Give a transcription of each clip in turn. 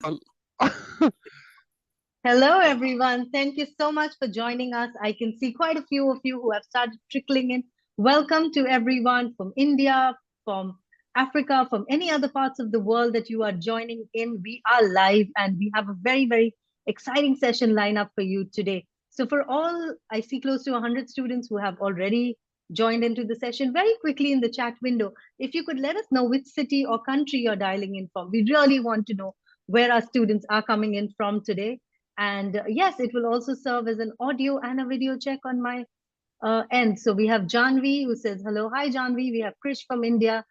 Um, Hello, everyone. Thank you so much for joining us. I can see quite a few of you who have started trickling in. Welcome to everyone from India, from Africa, from any other parts of the world that you are joining in. We are live and we have a very, very exciting session lineup for you today. So for all, I see close to 100 students who have already joined into the session. Very quickly in the chat window, if you could let us know which city or country you're dialing in from. We really want to know where our students are coming in from today. And yes, it will also serve as an audio and a video check on my end. So we have Janvi who says, hello. Hi, Janvi. We have Krish from India,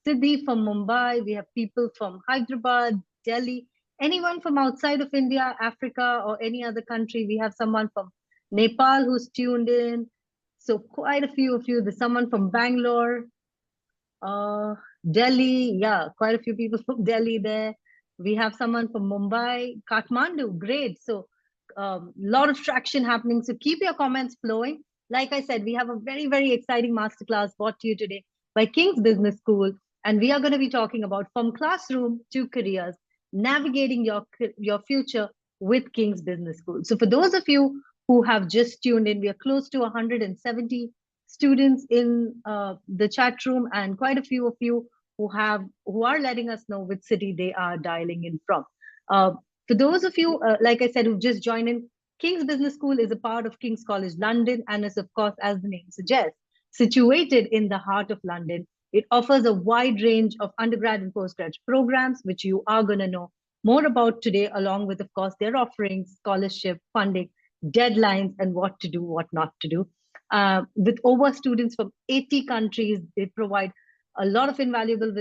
Siddhi from Mumbai. We have people from Hyderabad, Delhi, anyone from outside of India, Africa, or any other country. We have someone from Nepal who's tuned in. So quite a few of you. There's someone from Bangalore, Delhi. Yeah, quite a few people from Delhi there. We have someone from Mumbai, Kathmandu. Great. So lot of traction happening. So keep your comments flowing. Like I said, we have a very, very exciting masterclass brought to you today by King's Business School. And we are going to be talking about from classroom to careers, navigating your future with King's Business School. So for those of you who have just tuned in, we are close to 170 students in the chat room and quite a few of you who are letting us know which city they are dialing in from. For those of you, like I said, who've just joined in, King's Business School is a part of King's College London and is, of course, as the name suggests, situated in the heart of London. It offers a wide range of undergrad and postgrad programs, which you are going to know more about today, along with, of course, their offerings, scholarship, funding, deadlines, and what to do, what not to do. With over students from 80 countries, they provide a lot of invaluable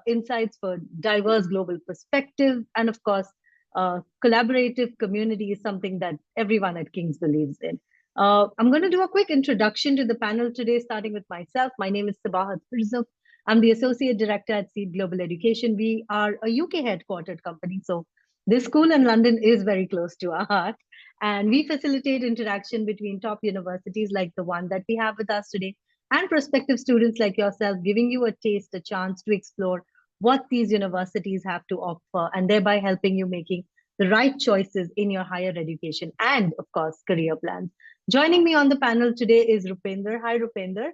insights for diverse global perspective. And of course, collaborative community is something that everyone at King's believes in. I'm going to do a quick introduction to the panel today, starting with myself. My name is Sabahat Pirzov. I'm the Associate Director at Seed Global Education. We are a UK headquartered company, so this school in London is very close to our heart. And we facilitate interaction between top universities like the one that we have with us today and prospective students like yourself, giving you a taste, a chance to explore what these universities have to offer, and thereby helping you making the right choices in your higher education and, of course, career plans. Joining me on the panel today is Rupinder. Hi, Rupinder.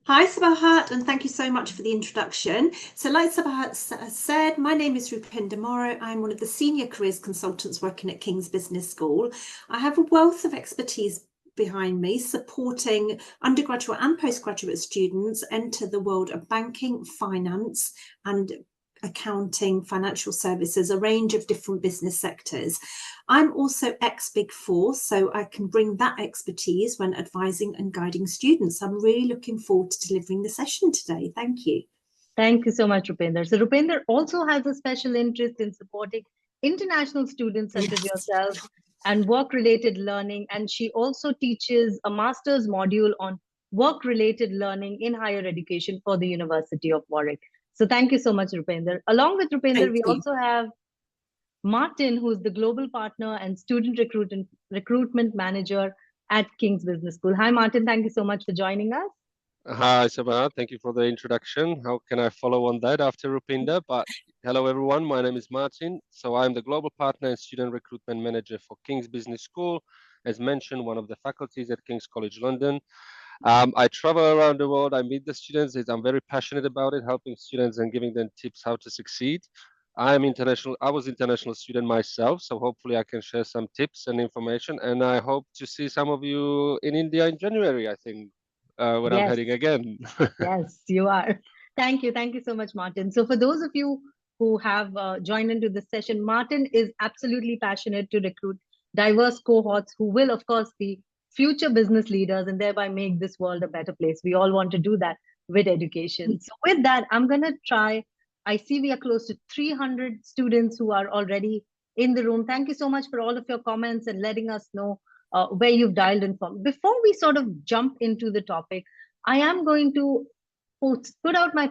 Hi, Sabahat, and thank you so much for the introduction. So like Sabahat said, my name is Rupinder Morrow. I'm one of the senior careers consultants working at King's Business School. I have a wealth of expertise behind me supporting undergraduate and postgraduate students enter the world of banking, finance, and accounting, financial services, a range of different business sectors. I'm also ex-Big Four, so I can bring that expertise when advising and guiding students. I'm really looking forward to delivering the session today. Thank you. Thank you so much, Rupinder. So Rupinder also has a special interest in supporting international students such as yourself and work-related learning. And she also teaches a master's module on work-related learning in higher education for the University of Warwick. So thank you so much, Rupinder. Along with Rupinder, we also have Martin, who's the global partner and student recruitment manager at King's Business School. Hi, Martin. Thank you so much for joining us. Hi, Sabahat. Thank you for the introduction. How can I follow on that after Rupinder? But hello, everyone. My name is Martin. So I'm the global partner and student recruitment manager for King's Business School. As mentioned, one of the faculties at King's College London. I travel around the world. I meet the students. I'm very passionate about it, helping students and giving them tips how to succeed. I'm international. I was international student myself, so hopefully I can share some tips and information. And I hope to see some of you in India in January, I think, when I'm Yes. heading again. Yes, you are. Thank you. Thank you so much, Martin. So for those of you who have joined into this session, Martin is absolutely passionate to recruit diverse cohorts who will, of course, be future business leaders and thereby make this world a better place. We all want to do that with education. So with that, I'm going to try. I see we are close to 300 students who are already in the room. Thank you so much for all of your comments and letting us know where you've dialed in from. Before we sort of jump into the topic, I am going to put out my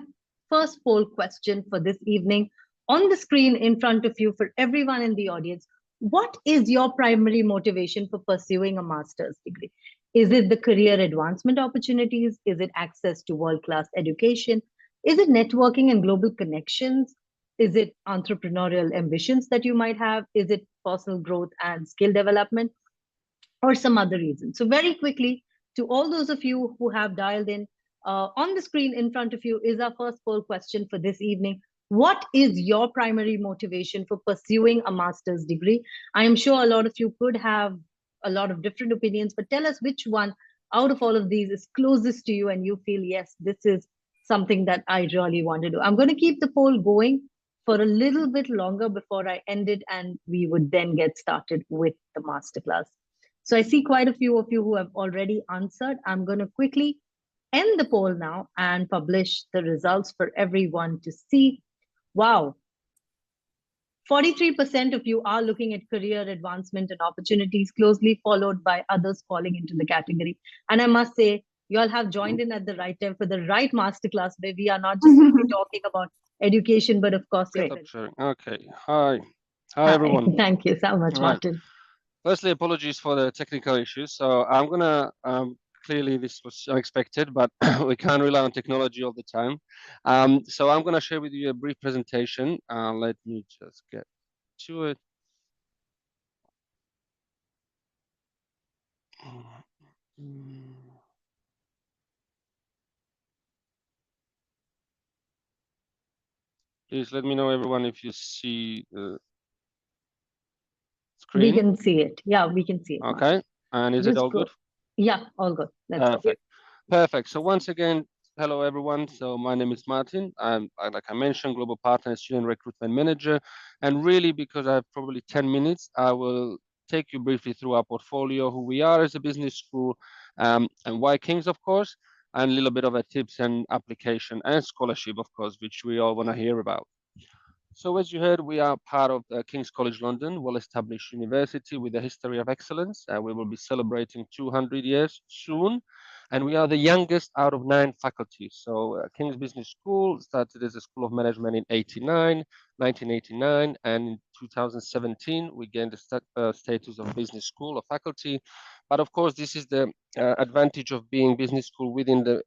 first poll question for this evening on the screen in front of you for everyone in the audience. What is your primary motivation for pursuing a master's degree? Is it the career advancement opportunities? Is it access to world-class education? Is it networking and global connections? Is it entrepreneurial ambitions that you might have? Is it personal growth and skill development, or some other reason? So very quickly, to all those of you who have dialed in, on the screen in front of you is our first poll question for this evening. What is your primary motivation for pursuing a master's degree? I am sure a lot of you could have a lot of different opinions, but tell us which one out of all of these is closest to you and you feel, yes, this is something that I really want to do. I'm going to keep the poll going for a little bit longer before I end it, and we would then get started with the masterclass. So I see quite a few of you who have already answered. I'm going to quickly end the poll now and publish the results for everyone to see. Wow. 43% of you are looking at career advancement and opportunities, closely followed by others falling into the category. And I must say, you all have joined in at the right time for the right masterclass, where we are not just talking about education, but of course, okay. Hi, everyone. Thank you so much, Martin. Firstly, apologies for the technical issues. So I'm gonna clearly this was unexpected, but we can't rely on technology all the time. So I'm gonna share with you a brief presentation. Let me just get to it. Please let me know, everyone, if you see the screen. We can see it. Yeah, we can see it. Okay. And is it all good? Yeah, all good. Perfect. Perfect. So once again, hello, everyone. So my name is Martin. I'm, like I mentioned, Global Partner and Student Recruitment Manager. And really, because I have probably 10 minutes, I will take you briefly through our portfolio, who we are as a business school, and why King's, of course, and a little bit of a tips and application and scholarship, of course, which we all want to hear about. So as you heard, we are part of King's College London, well-established university with a history of excellence. We will be celebrating 200 years soon. And we are the youngest out of 9 faculties. So King's Business School started as a School of Management in 1989, and in 2017, we gained the status of business school or faculty. But of course, this is the advantage of being business school within the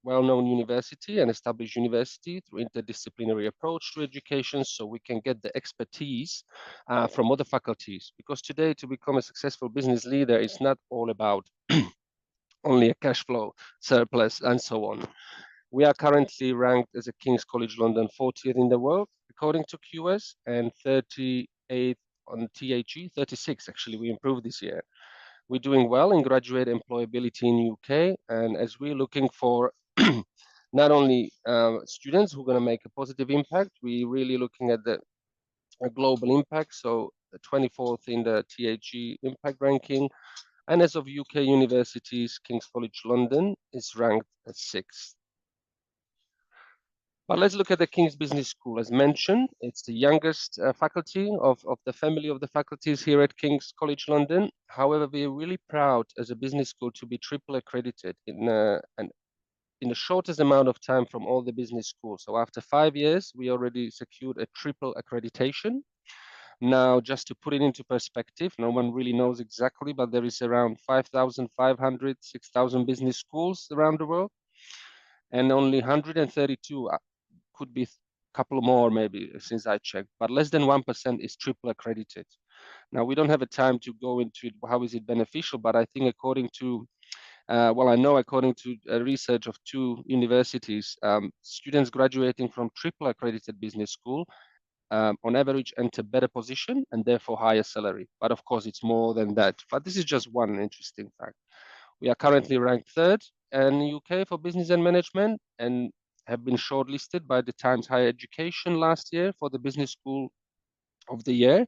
well-known university and established university through interdisciplinary approach to education, so we can get the expertise from other faculties. Because today, to become a successful business leader, it's not all about only a cash flow surplus and so on. We are currently ranked as a King's College London 40th in the world, according to QS, and 38th on THE, 36 actually, we improved this year. We're doing well in graduate employability in UK, and as we're looking for not only students who are going to make a positive impact, we're really looking at the global impact. So the 24th in the THE impact ranking, and as of UK universities, King's College London is ranked at 6th. But let's look at the King's Business School. As mentioned, it's the youngest faculty of the family of the faculties here at King's College London. However, we're really proud as a business school to be triple accredited in the shortest amount of time from all the business schools. So after 5 years, we already secured a triple accreditation. Now, just to put it into perspective, no one really knows exactly, but there is around 5,500, 6,000 business schools around the world, and only 132 could be a couple more maybe since I checked, but less than 1% is triple accredited. Now, we don't have a time to go into it, how is it beneficial, but I think according to, according to research of 2 universities, students graduating from triple accredited business school on average enter better position and therefore higher salary. But of course, it's more than that. But this is just one interesting fact. We are currently ranked 3rd in the UK for business and management, and have been shortlisted by the Times Higher Education last year for the Business School of the Year.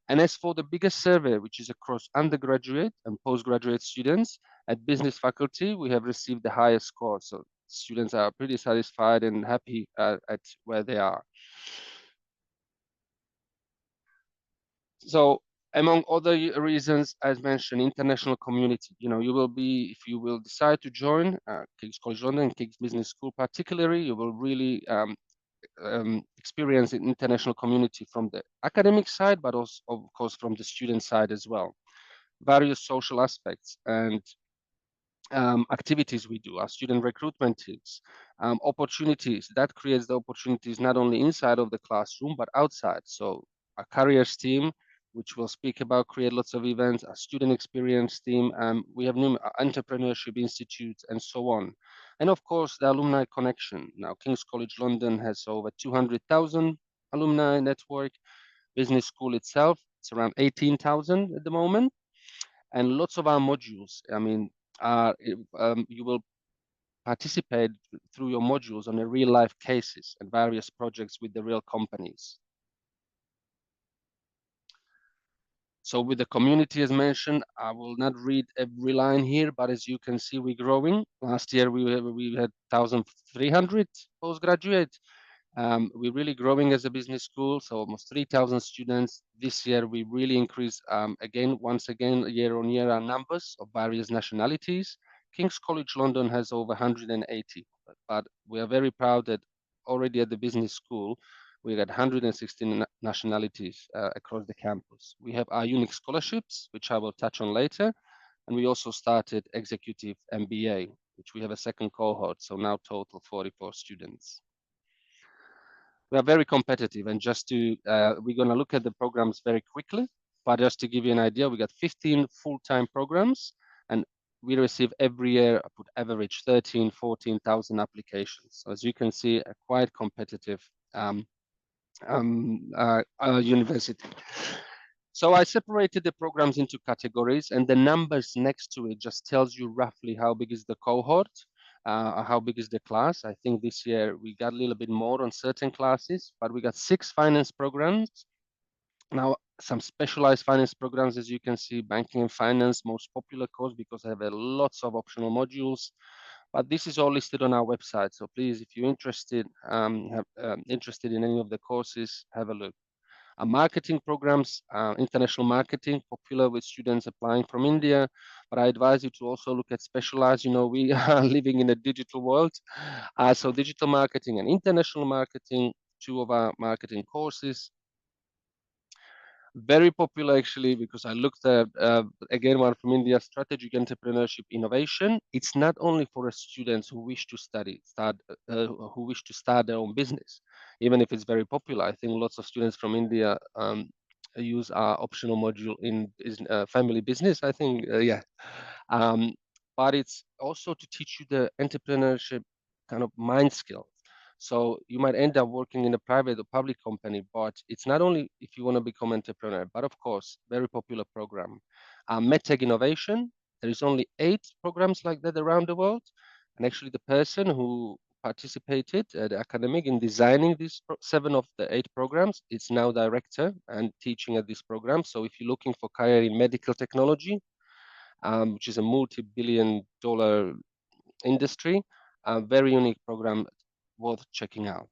And as for the biggest survey, which is across undergraduate and postgraduate students at business faculty, we have received the highest score. So students are pretty satisfied and happy at where they are. So among other reasons, as mentioned, international community. You will be, if you will decide to join King's College London, King's Business School particularly, you will really experience an international community from the academic side, but also, of course, from the student side as well. Various social aspects and activities we do, our student recruitment teams, Opportunities, that creates the opportunities not only inside of the classroom, but outside. So our careers team, which we'll speak about, create lots of events, our student experience team, we have new entrepreneurship institutes and so on. And of course, the alumni connection. Now, King's College London has over 200,000 alumni network. Business school itself, it's around 18,000 at the moment. And lots of our modules, I mean, you will participate through your modules on a real life cases and various projects with the real companies. So with the community, as mentioned, I will not read every line here, but as you can see, we're growing. Last year, we had 1,300 postgraduates. We're really growing as a business school, so almost 3,000 students. This year, we really increased, once again, year on year, our numbers of various nationalities. King's College London has over 180, but we are very proud that already at the business school, we got 116 nationalities across the campus. We have our unique scholarships, which I will touch on later, and we also started executive MBA, which we have a second cohort, so now total 44 students. We are very competitive, and just to we're going to look at the programs very quickly, but just to give you an idea, we got 15 full-time programs, and we receive every year average 14,000 applications. So as you can see, a quite competitive university. So I separated the programs into categories, and the numbers next to it just tells you roughly how big is the cohort, how big is the class. I think this year we got a little bit more on certain classes, but we got 6 finance programs. Now, some specialized finance programs, as you can see, banking and finance, most popular course because I have lots of optional modules. But this is all listed on our website. So please, if you're interested, interested in any of the courses, have a look. Our marketing programs, international marketing, popular with students applying from India. But I advise you to also look at specialized. You know, we are living in a digital world. So digital marketing and international marketing, 2 of our marketing courses. Very popular actually, because I looked at again one from India, strategic entrepreneurship innovation. It's not only for students who wish to who wish to start their own business, even if it's very popular. I think lots of students from India use our optional module in family business. I think yeah, but it's also to teach you the entrepreneurship kind of mind skill. So you might end up working in a private or public company, but it's not only if you want to become an entrepreneur, but of course, very popular program. MedTech Innovation, there is only 8 programs like that around the world. And actually the person who participated, the academic, in designing these 7 of the 8 programs, is now director and teaching at this program. So if you're looking for career in medical technology, which is a multi-billion-dollar industry, a very unique program worth checking out.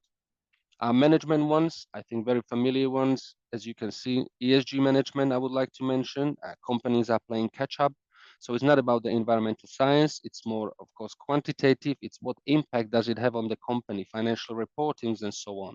Our management ones, I think very familiar ones, as you can see, ESG management, I would like to mention. Companies are playing catch up. So it's not about the environmental science. It's more, of course, quantitative. It's what impact does it have on the company, financial reportings, and so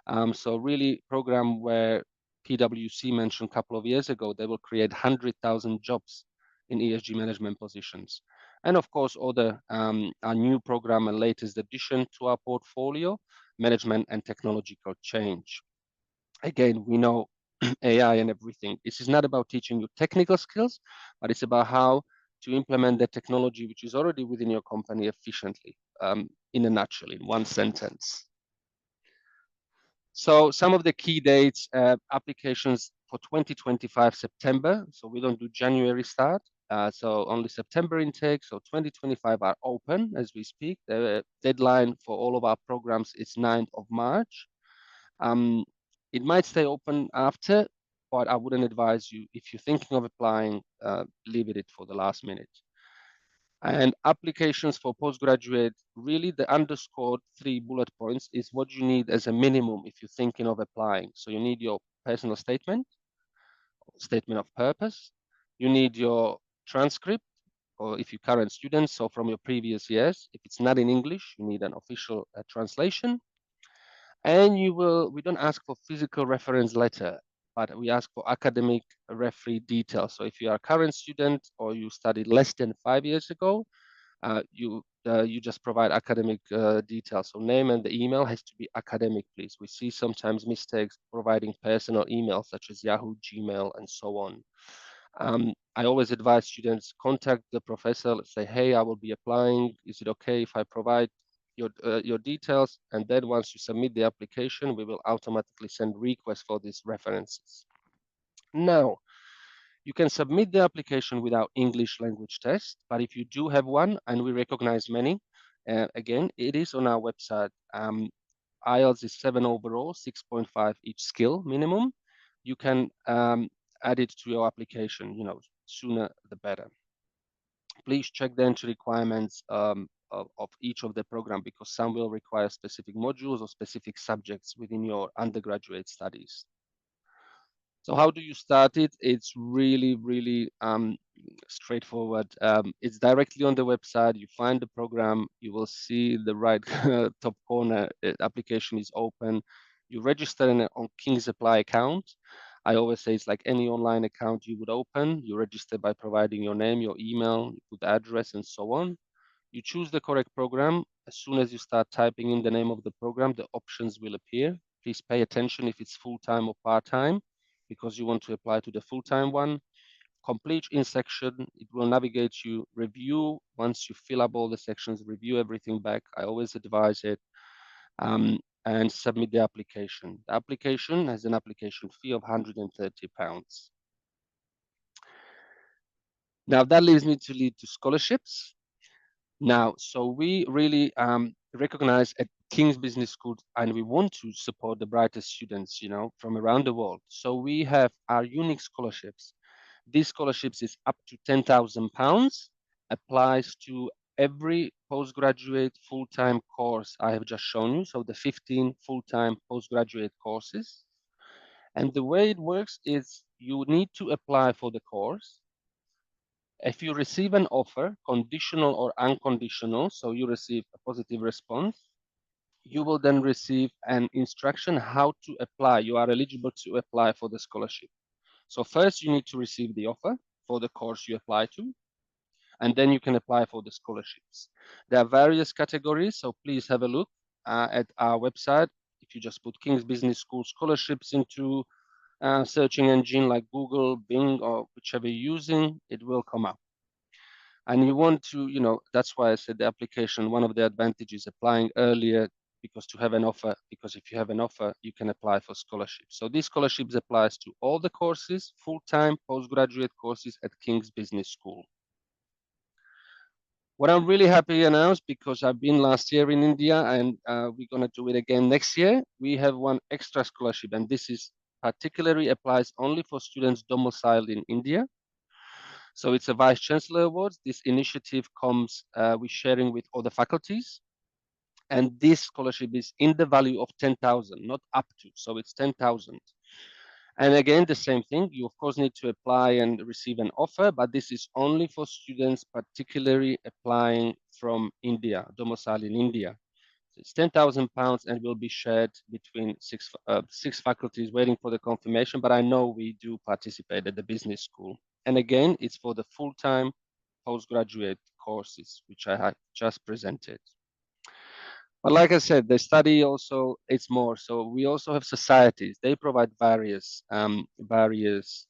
on. So really program where PwC mentioned a couple of years ago, they will create 100,000 jobs in ESG management positions. And of course, our new program and latest addition to our portfolio, management and technological change. Again, we know AI and everything. This is not about teaching you technical skills, but it's about how to implement the technology which is already within your company efficiently, in a nutshell, in one sentence. So some of the key dates, applications for 2025 September. So we don't do January start. So only September intake. So 2025 are open as we speak. The deadline for all of our programs is 9th of March. It might stay open after, but I wouldn't advise you, if you're thinking of applying, leave it for the last minute. And applications for postgraduate, really the underscored 3 bullet points is what you need as a minimum if you're thinking of applying. So you need your personal statement of purpose. You need your transcript, or if you're current students, so from your previous years. If it's not in English, you need an official translation. And we don't ask for physical reference letter, but we ask for academic referee details. So if you are a current student or you studied less than 5 years ago, you you just provide academic details. So name and the email has to be academic, please. We see sometimes mistakes providing personal emails such as Yahoo, Gmail, and so on. I always advise students contact the professor, say, hey, I will be applying. Is it okay if I provide your details? And then once you submit the application, we will automatically send requests for these references. Now, you can submit the application without English language test, but if you do have one, and we recognize many, again, it is on our website. IELTS is 7 overall, 6.5 each skill minimum. You can add it to your application, sooner the better. Please check the entry requirements of each of the program, because some will require specific modules or specific subjects within your undergraduate studies. So how do you start it? It's really, really straightforward. It's directly on the website. You find the program. You will see the right top corner. Application is open. You register on King's Apply account. I always say it's like any online account you would open. You register by providing your name, your email, you put the address, and so on. You choose the correct program. As soon as you start typing in the name of the program, the options will appear. Please pay attention if it's full-time or part-time, because you want to apply to the full-time one. Complete in section, it will navigate you, review. Once you fill up all the sections, review everything back. I always advise it, and submit the application. The application has an application fee of £130. Now that leads me to lead to scholarships. Now, so we really recognize at King's Business School, and we want to support the brightest students, from around the world. So we have our unique scholarships. These scholarships is up to £10,000, applies to every postgraduate full-time course I have just shown you. So the 15 full-time postgraduate courses. And the way it works is you need to apply for the course. If you receive an offer, conditional or unconditional, so you receive a positive response, you will then receive an instruction how to apply. You are eligible to apply for the scholarship. So first you need to receive the offer for the course you apply to, and then you can apply for the scholarships. There are various categories, so please have a look at our website. If you just put King's Business School scholarships into searching engine like Google, Bing, or whichever you're using, it will come up. And you want to, that's why I said the application, one of the advantages applying earlier, because to have an offer, because if you have an offer, you can apply for scholarships. So these scholarships applies to all the courses, full-time postgraduate courses at King's Business School. What I'm really happy to announce, because I've been last year in India and we're going to do it again next year, we have one extra scholarship, and this is particularly applies only for students domiciled in India. So it's a Vice Chancellor Awards. This initiative comes with sharing with other faculties. And this scholarship is in the value of 10,000, not up to, so it's 10,000. And again, the same thing, you of course need to apply and receive an offer, but this is only for students particularly applying from India, domicile in India. So it's £10,000 and will be shared between six faculties waiting for the confirmation, but I know we do participate at the business school. And again, it's for the full-time postgraduate courses, which I have just presented. But like I said, the study also, it's more. So we also have societies. They provide various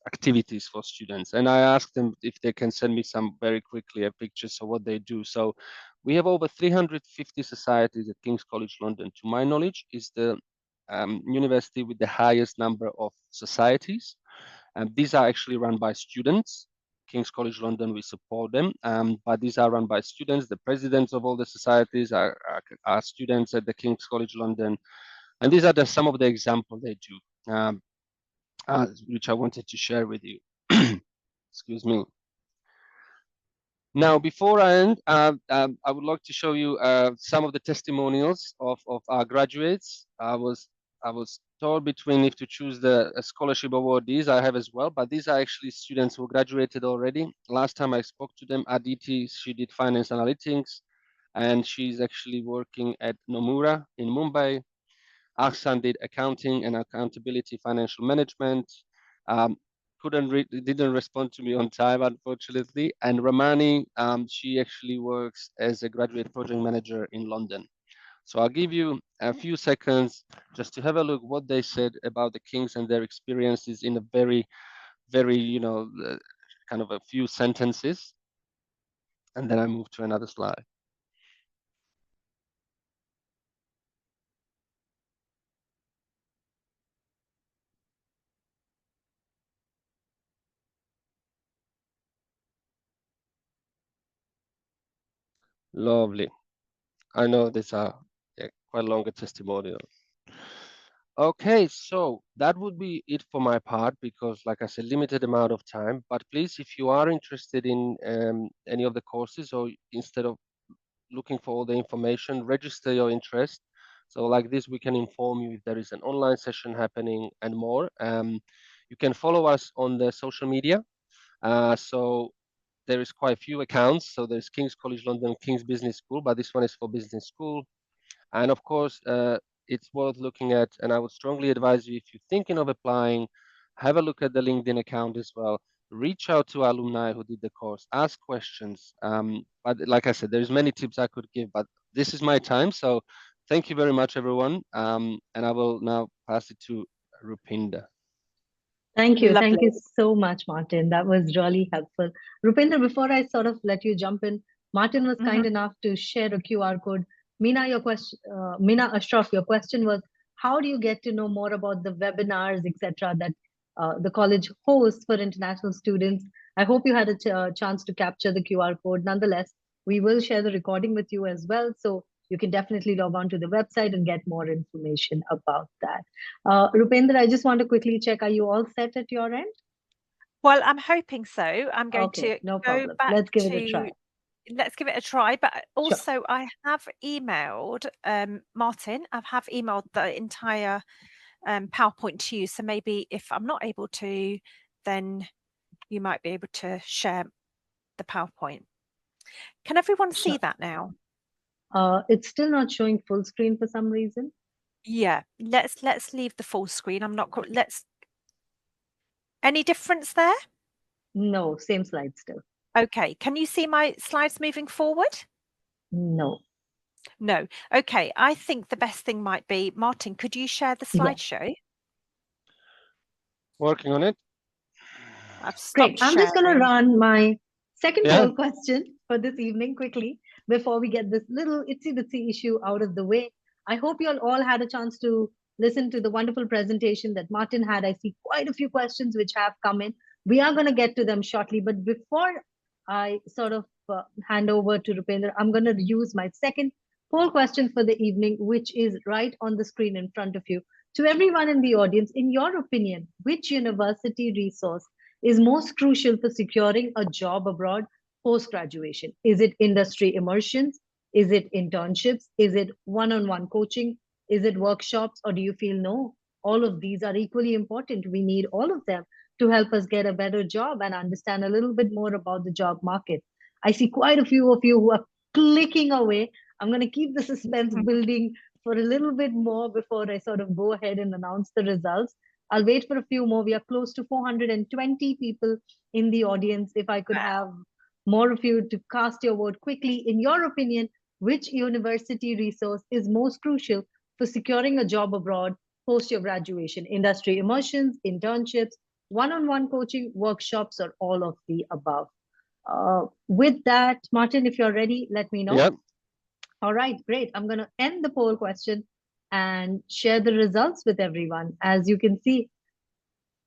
activities for students. And I asked them if they can send me some very quickly pictures of what they do. So we have over 350 societies at King's College London. To my knowledge, is the university with the highest number of societies. And these are actually run by students. King's College London, we support them, but these are run by students. The presidents of all the societies are students at the King's College London. And these are some of the examples they do, which I wanted to share with you. Excuse me. Now, before I end, I would like to show you some of the testimonials of our graduates. I was told between if to choose the scholarship awardees I have as well, but these are actually students who graduated already. Last time I spoke to them, Aditi, she did finance analytics, and she's actually working at Nomura in Mumbai. Ahsan did accounting and accountability, financial management. didn't respond to me on time, unfortunately. And Ramani, she actually works as a graduate project manager in London. So I'll give you a few seconds just to have a look what they said about the Kings and their experiences in a very, very, kind of a few sentences. And then I move to another slide. Lovely. I know these are quite longer testimonials. Okay, so that would be it for my part because, like I said, limited amount of time. But please, if you are interested in any of the courses, or instead of looking for all the information, register your interest. So like this, we can inform you if there is an online session happening and more. You can follow us on the social media. So there is quite a few accounts. So there's King's College London, King's Business School, but this one is for business school. And of course, it's worth looking at. And I would strongly advise you, if you're thinking of applying, have a look at the LinkedIn account as well. Reach out to alumni who did the course, ask questions. But like I said, there's many tips I could give, but this is my time. So thank you very much, everyone. And I will now pass it to Rupinder. Thank you. Lovely. Thank you so much, Martin. That was really helpful. Rupinder, before I sort of let you jump in, Martin was kind enough to share a QR code. Mina, Mina Ashraf, your question was, how do you get to know more about the webinars, etc., that the college hosts for international students? I hope you had a chance to capture the QR code. Nonetheless, we will share the recording with you as well. So you can definitely log on to the website and get more information about that. Rupinder, I just want to quickly check, are you all set at your end? Well, I'm hoping so. I'm going to no go problem. back Let's give to, it a try. Let's give it a try. But also I have emailed, Martin, I have emailed the entire PowerPoint to you. So maybe if I'm not able to, then you might be able to share the PowerPoint. Can everyone see that now? It's still not showing full screen for some reason. Yeah, let's leave the full screen. I'm not, any difference there? No, same slide still. Okay, can you see my slides moving forward? No. No. Okay, I think the best thing might be, Martin, could you share the slideshow? Working on it. I've stopped Great. I'm just going to run my second poll question for this evening quickly before we get this little itsy-bitsy issue out of the way. I hope you all had a chance to listen to the wonderful presentation that Martin had. I see quite a few questions which have come in. We are going to get to them shortly, but before I sort of hand over to Rupinder, I'm going to use my second poll question for the evening, which is right on the screen in front of you. To everyone in the audience, in your opinion, which university resource is most crucial for securing a job abroad post-graduation? Is it industry immersions? Is it internships? Is it one-on-one coaching? Is it workshops? Or do you feel no? All of these are equally important. We need all of them to help us get a better job and understand a little bit more about the job market. I see quite a few of you who are clicking away. I'm going to keep the suspense building for a little bit more before I sort of go ahead and announce the results. I'll wait for a few more. We are close to 420 people in the audience. If I could have more of you to cast your vote quickly. In your opinion, which university resource is most crucial for securing a job abroad post your graduation? Industry immersions, internships, one-on-one coaching, workshops, or all of the above? With that, Martin, if you're ready, let me know. Yep. All right, great. I'm going to end the poll question and share the results with everyone. As you can see,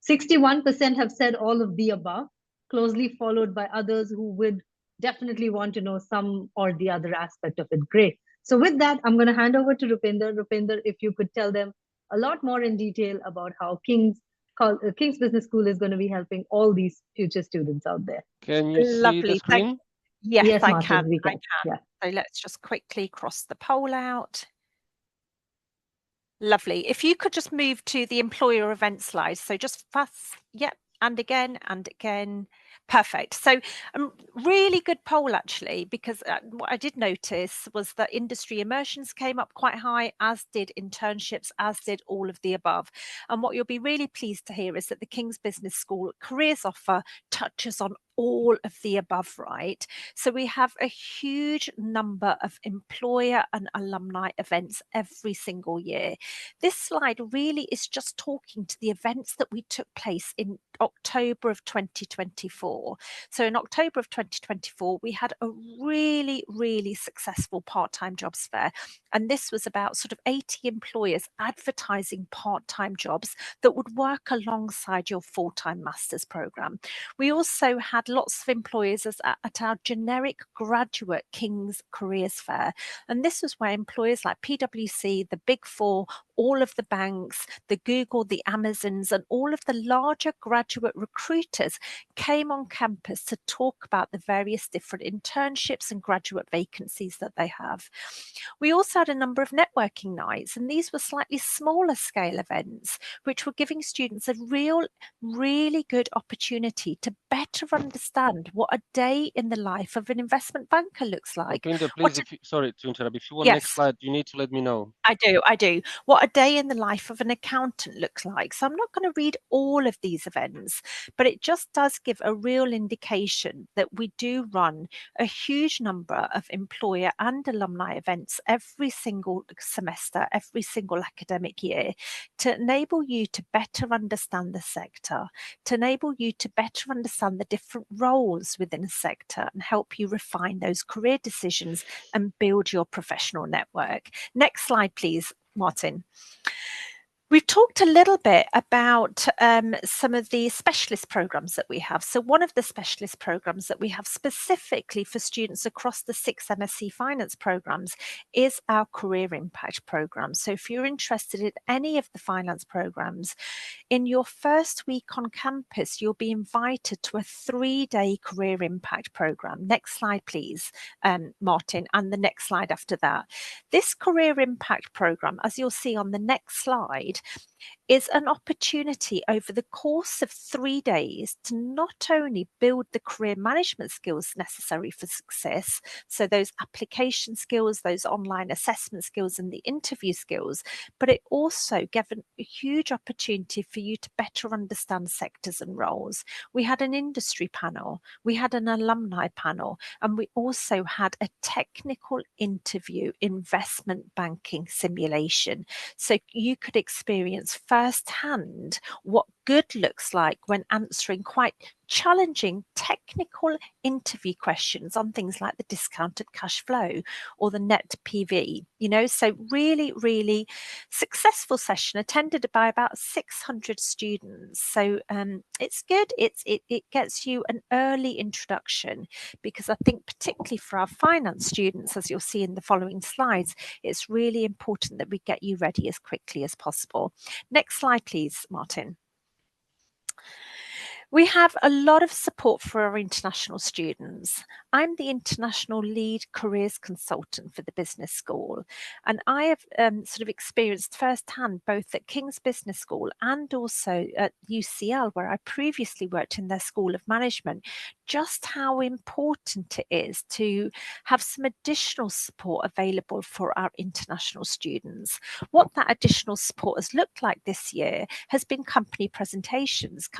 61% have said all of the above, closely followed by others who would definitely want to know some or the other aspect of it. Great. So with that, I'm going to hand over to Rupinder. Rupinder, if you could tell them a lot more in detail about how King's Business School is going to be helping all these future students out there. Can you see the screen? Yes, I Martin, can. we can. Yeah. So let's just quickly cross the poll out. Lovely. If you could just move to the employer event slide. So just fast. Yep. and again and again. Perfect. So really good poll, actually, because what I did notice was that industry immersions came up quite high, as did internships, as did all of the above. And what you'll be really pleased to hear is that the King's Business School Careers Offer touches on all of the above, right? So we have a huge number of employer and alumni events every single year. This slide really is just talking to the events that we took place in October of 2024. So in October of 2024, we had a really, really successful part-time jobs fair. And this was about sort of 80 employers advertising part-time jobs that would work alongside your full-time master's program. We also had lots of employers at our generic graduate King's Careers Fair. And this was where employers like PwC, the Big Four, all of the banks, the Google, the Amazons, and all of the larger graduate recruiters came on campus to talk about the various different internships and graduate vacancies that they have. We also had a number of networking nights, and these were slightly smaller scale events, which were giving students a really good opportunity to better understand what a day in the life of an investment banker looks like. Rupinder, please, sorry to interrupt, if you want Yes. next slide, you need to let me know. I do. What a day in the life of an accountant looks like. So I'm not going to read all of these events, but it just does give a real indication that we do run a huge number of employer and alumni events every single semester, every single academic year, to enable you to better understand the sector, to enable you to better understand the different roles within a sector and help you refine those career decisions and build your professional network. Next slide, please, Martin. We've talked a little bit about some of the specialist programs that we have. So one of the specialist programs that we have specifically for students across the 6 MSc Finance programs is our Career Impact program. So if you're interested in any of the finance programs, in your first week on campus, you'll be invited to a 3-day Career Impact program. Next slide, please, Martin, and the next slide after that. This Career Impact program, as you'll see on the next slide, is an opportunity over the course of 3 days to not only build the career management skills necessary for success, so those application skills, those online assessment skills and the interview skills, but it also gives a huge opportunity for you to better understand sectors and roles. We had an industry panel, we had an alumni panel, and we also had a technical interview investment banking simulation. So you could experience firsthand what good looks like when answering quite challenging technical interview questions on things like the discounted cash flow or the net PV, so really successful session attended by about 600 students. So it's good. It gets you an early introduction, because I think particularly for our finance students, as you'll see in the following slides, it's really important that we get you ready as quickly as possible. Next slide, please, Martin. We have a lot of support for our international students. I'm the international lead careers consultant for the business school, and I have sort of experienced firsthand, both at King's Business School and also at UCL, where I previously worked in their School of Management, just how important it is to have some additional support available for our international students. What that additional support has looked like this year has been company presentations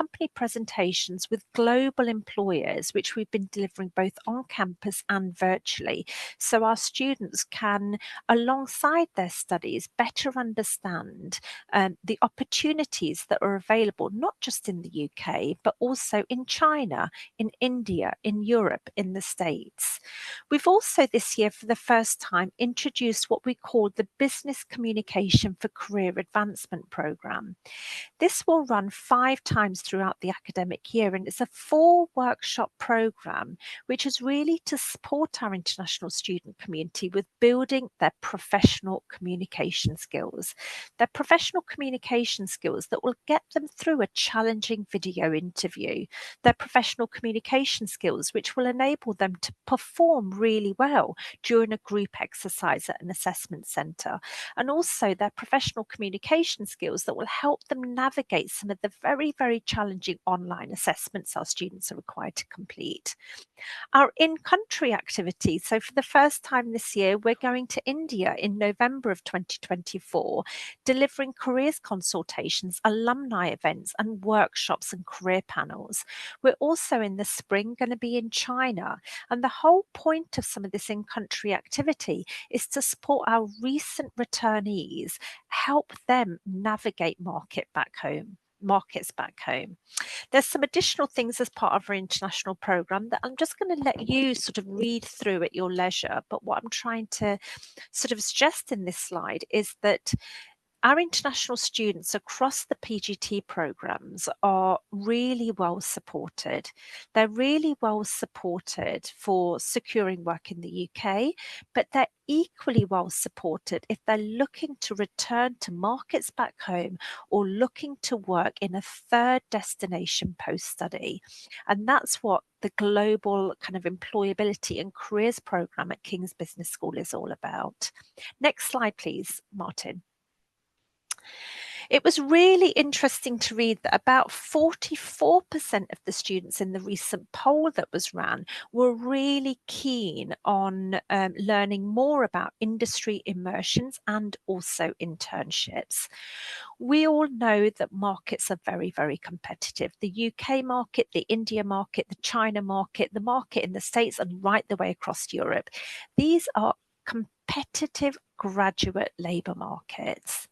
with global employers, which we've been delivering both on campus and virtually. So our students can, alongside their studies, better understand the opportunities that are available, not just in the UK, but also in China, in India, in Europe, in the States. We've also this year, for the first time, introduced what we call the Business Communication for Career Advancement program. This will run 5 times throughout the academic year, and it's a 4-workshop program which is really to support our international student community with building their professional communication skills. Their professional communication skills that will get them through a challenging video interview. Their professional communication skills which will enable them to perform really well during a group exercise at an assessment centre. And also their professional communication skills that will help them navigate some of the very challenging online online assessments our students are required to complete. Our in-country activities. So for the first time this year, we're going to India in November of 2024, delivering careers consultations, alumni events and workshops and career panels. We're also in the spring going to be in China. And the whole point of some of this in-country activity is to support our recent returnees, help them navigate markets back home. There's some additional things as part of our international program that I'm just going to let you sort of read through at your leisure. But what I'm trying to sort of suggest in this slide is that our international students across the PGT programs are really well supported. They're really well supported for securing work in the UK, but they're equally well supported if they're looking to return to markets back home or looking to work in a third destination post-study. And that's what the global kind of employability and careers program at King's Business School is all about. Next slide, please, Martin. It was really interesting to read that about 44% of the students in the recent poll that was ran were really keen on learning more about industry immersions and also internships. We all know that markets are very, very competitive. The UK market, the India market, the China market, the market in the States and right the way across Europe. These are competitive graduate labour markets.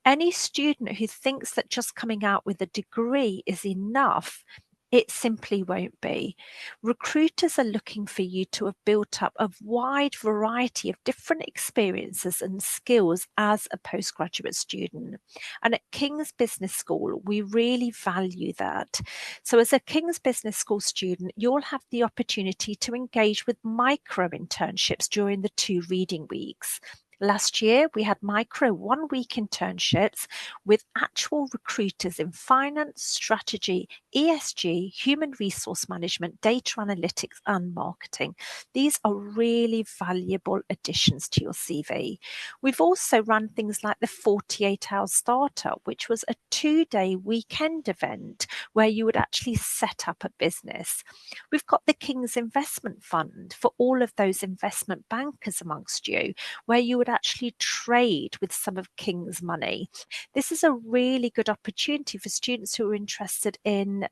Any student who thinks that just coming out with a degree is enough, it simply won't be. Recruiters are looking for you to have built up a wide variety of different experiences and skills as a postgraduate student. And at King's Business School, we really value that. So as a King's Business School student, you'll have the opportunity to engage with micro internships during the 2 reading weeks. Last year, we had micro 1-week internships with actual recruiters in finance, strategy, ESG, human resource management, data analytics, and marketing. These are really valuable additions to your CV. We've also run things like the 48-hour startup, which was a 2-day weekend event where you would actually set up a business. We've got the King's Investment Fund for all of those investment bankers amongst you, where you would actually trade with some of King's money. This is a really good opportunity for students who are interested in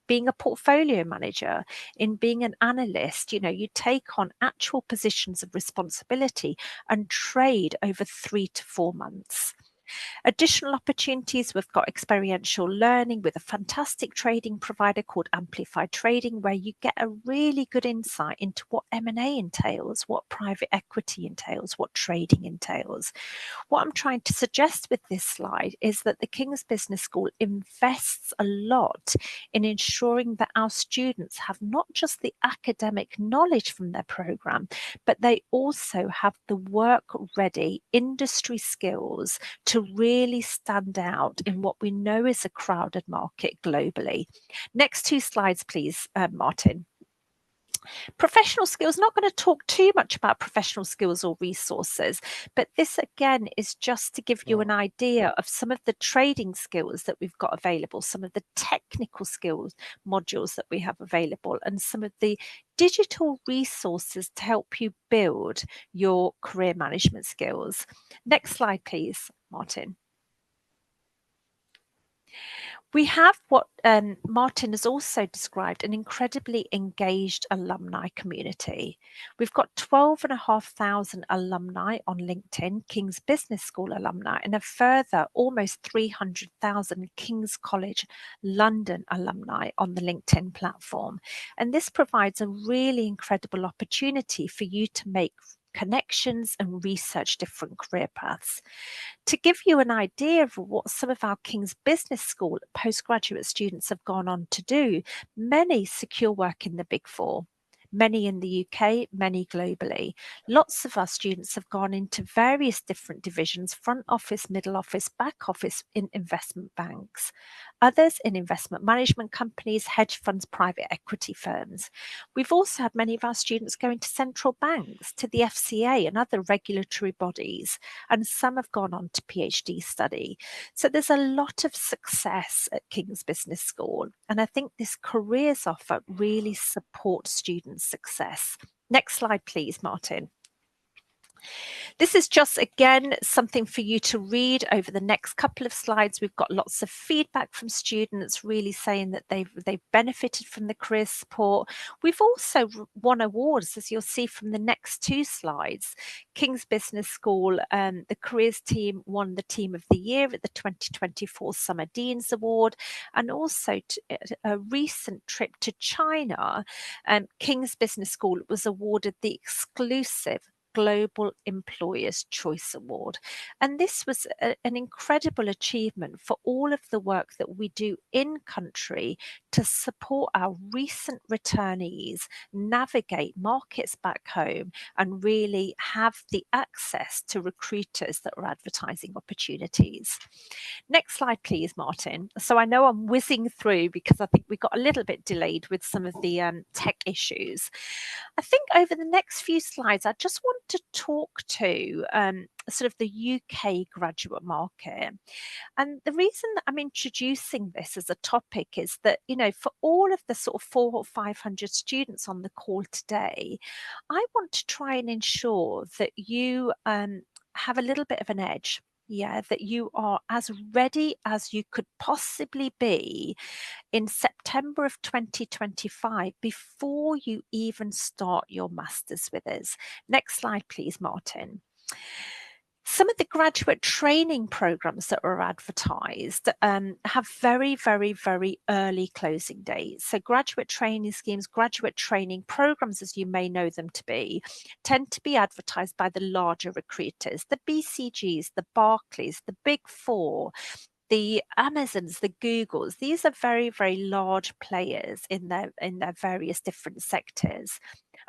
being a portfolio manager, in being an analyst. You know, you take on actual positions of responsibility and trade over 3 to 4 months. Additional opportunities, we've got experiential learning with a fantastic trading provider called Amplified Trading, where you get a really good insight into what M&A entails, what private equity entails, what trading entails. What I'm trying to suggest with this slide is that the King's Business School invests a lot in ensuring that our students have not just the academic knowledge from their program, but they also have the work-ready industry skills to really stand out in what we know is a crowded market globally. Next 2 slides, please, Martin. Professional skills, not going to talk too much about professional skills or resources, but this again is just to give you an idea of some of the trading skills that we've got available, some of the technical skills modules that we have available, and some of the digital resources to help you build your career management skills. Next slide, please, Martin. We have what Martin has also described, an incredibly engaged alumni community. We've got 12,500 alumni on LinkedIn, King's Business School alumni, and a further almost 300,000 King's College London alumni on the LinkedIn platform. And this provides a really incredible opportunity for you to make connections and research different career paths. To give you an idea of what some of our King's Business School postgraduate students have gone on to do, many secure work in the Big Four. many in the UK, many globally. Lots of our students have gone into various different divisions, front office, middle office, back office in investment banks, others in investment management companies, hedge funds, private equity firms. We've also had many of our students go into central banks, to the FCA and other regulatory bodies, and some have gone on to PhD study. So there's a lot of success at King's Business School, and I think this careers offer really supports students' success. Next slide, please, Martin. This is just, again, something for you to read over the next couple of slides. We've got lots of feedback from students really saying that they've benefited from the career support. We've also won awards, as you'll see from the next two slides. King's Business School, the careers team won the Team of the Year at the 2024 Summer Deans Award, and also a recent trip to China, King's Business School was awarded the exclusive Global Employers' Choice Award. And this was an incredible achievement for all of the work that we do in country to support our recent returnees navigate markets back home and really have the access to recruiters that are advertising opportunities. Next slide, please, Martin. So I know I'm whizzing through because I think we got a little bit delayed with some of the tech issues. I think over the next few slides, I just want to talk to sort of the UK graduate market. And the reason that I'm introducing this as a topic is that, you know, for all of the sort of 400 or 500 students on the call today, I want to try and ensure that you have a little bit of an edge. Yeah, that you are as ready as you could possibly be in September of 2025 before you even start your master's with us. Next slide, please, Martin. Some of the graduate training programs that are advertised have very, very, very early closing dates. So graduate training schemes, graduate training programs, as you may know them to be, tend to be advertised by the larger recruiters, the BCGs, the Barclays, the Big Four, the Amazons, the Googles. These are very, very large players in their various different sectors.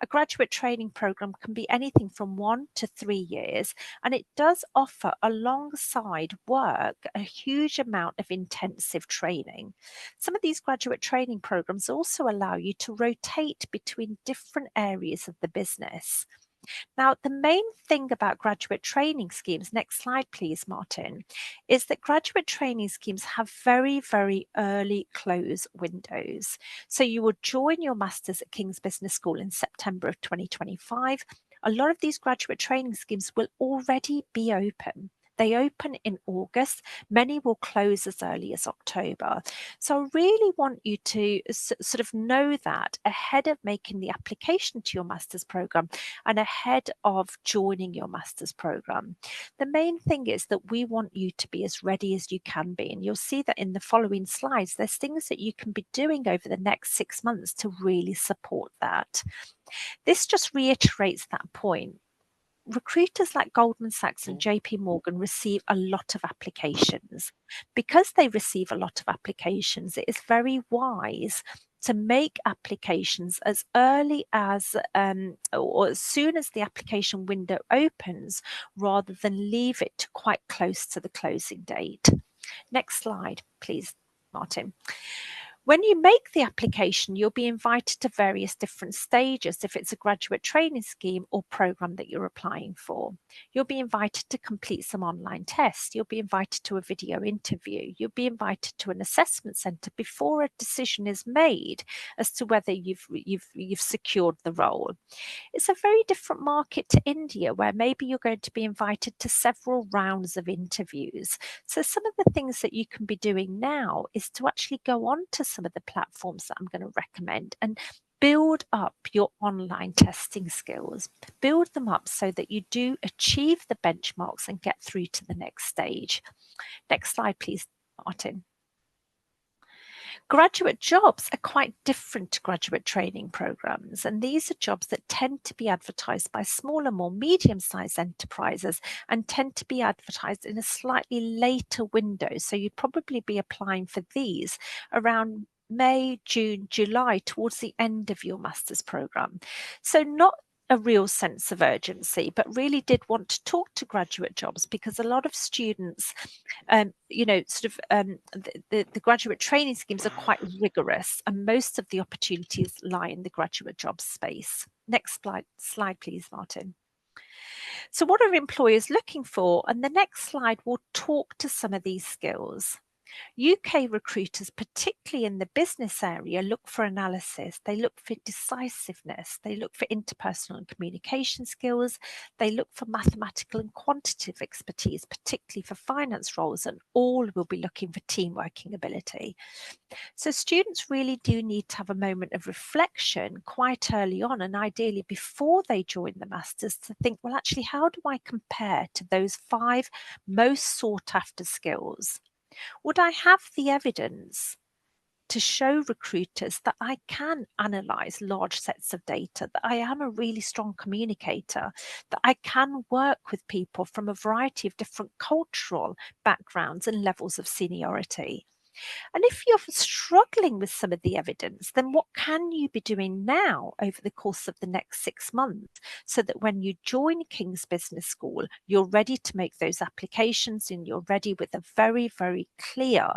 A graduate training program can be anything from 1 to 3 years, and it does offer alongside work a huge amount of intensive training. Some of these graduate training programs also allow you to rotate between different areas of the business. Now, the main thing about graduate training schemes, next slide please, Martin, is that graduate training schemes have very, very early close windows. So you will join your Masters at King's Business School in September of 2025. A lot of these graduate training schemes will already be open. They open in August. Many will close as early as October. So I really want you to sort of know that ahead of making the application to your master's program and ahead of joining your master's program. The main thing is that we want you to be as ready as you can be. And you'll see that in the following slides, there's things that you can be doing over the next 6 months to really support that. This just reiterates that point. Recruiters like Goldman Sachs and JP Morgan receive a lot of applications. Because they receive a lot of applications, it is very wise to make applications as early as or as soon as the application window opens, rather than leave it to quite close to the closing date. Next slide, please, Martin. When you make the application, you'll be invited to various different stages if it's a graduate training scheme or program that you're applying for. You'll be invited to complete some online tests. You'll be invited to a video interview. You'll be invited to an assessment centre before a decision is made as to whether you've secured the role. It's a very different market to India, where maybe you're going to be invited to several rounds of interviews. So some of the things that you can be doing now is to actually go on to some of the platforms that I'm going to recommend and build up your online testing skills. Build them up so that you do achieve the benchmarks and get through to the next stage. Next slide, please, Martin. Graduate jobs are quite different to graduate training programs, and these are jobs that tend to be advertised by smaller, more medium-sized enterprises and tend to be advertised in a slightly later window. So you'd probably be applying for these around May, June, July, towards the end of your master's programme. So not a real sense of urgency, but really did want to talk to graduate jobs, because a lot of students, the graduate training schemes are quite rigorous, and most of the opportunities lie in the graduate job space. Next slide, please, Martin. So what are employers looking for? And the next slide will talk to some of these skills. UK recruiters, particularly in the business area, look for analysis, they look for decisiveness, they look for interpersonal and communication skills, they look for mathematical and quantitative expertise, particularly for finance roles, and all will be looking for team working ability. So students really do need to have a moment of reflection quite early on, and ideally before they join the Masters, to think, well, actually, how do I compare to those 5 most sought after skills? Would I have the evidence to show recruiters that I can analyse large sets of data, that I am a really strong communicator, that I can work with people from a variety of different cultural backgrounds and levels of seniority? And if you're struggling with some of the evidence, then what can you be doing now over the course of the next 6 months, so that when you join King's Business School, you're ready to make those applications and you're ready with a very, very clear